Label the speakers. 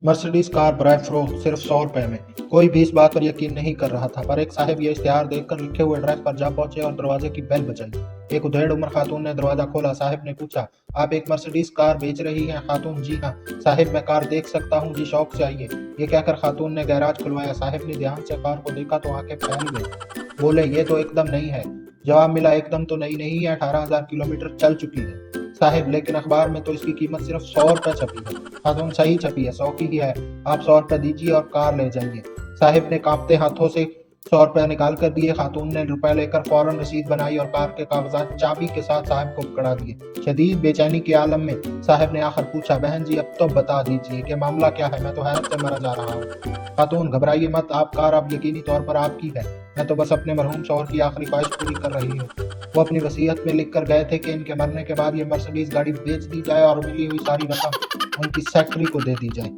Speaker 1: Mercedes car बराए फरोख्त सिर्फ 100 रुपए में। कोई भी इस बात पर यकीन नहीं कर रहा था, पर एक साहब ये इश्तिहार देखकर लिखे हुए एड्रेस पर जा पहुंचे और दरवाजे की बेल बजाई। एक उधेड़ उम्र खातून ने दरवाजा खोला। साहब ने पूछा, आप एक मर्सिडीज कार बेच रही हैं? खातून, जी हाँ। साहब, मैं कार देख सकता हूँ? जी, शौक से आइए। ये कहकर खातून ने गैराज खुलवाया। साहब ने ध्यान से कार को देखा तो आंखें फैल गई। बोले, ये तो एकदम नई है। जवाब मिला, एकदम तो नई नहीं है, 18,000 किलोमीटर चल चुकी है। साहब, लेकिन अखबार में तो इसकी कीमत सिर्फ 100 रुपए छपी है। खातून, सही छपी है, 100 की ही है। आप 100 रुपए दीजिए और कार ले जाइए। साहब ने कांपते हाथों से 100 रुपए निकाल कर दिए। खातून ने रुपए लेकर फौरन रसीद बनाई और कार के कागजात चाबी के साथ साहब को पकड़ा दिए। शदीद बेचैनी के आलम में साहब ने आखिर पूछा, बहन जी, अब तो बता दीजिए कि मामला क्या है, मैं तो हैरत से मरा जा रहा हूँ। खातून, घबराइए मत, आप कार अब यकीनी तौर पर आपकी है। मैं तो बस अपने मरहूम शौहर की आखिरी ख्वाहिश पूरी कर रही हूँ। वो अपनी वसीयत में लिख कर गए थे कि इनके मरने के बाद ये मर्सिडीज गाड़ी बेच दी जाए और मिली हुई सारी रकम उनकी सेक्रेटरी को दे दी जाए।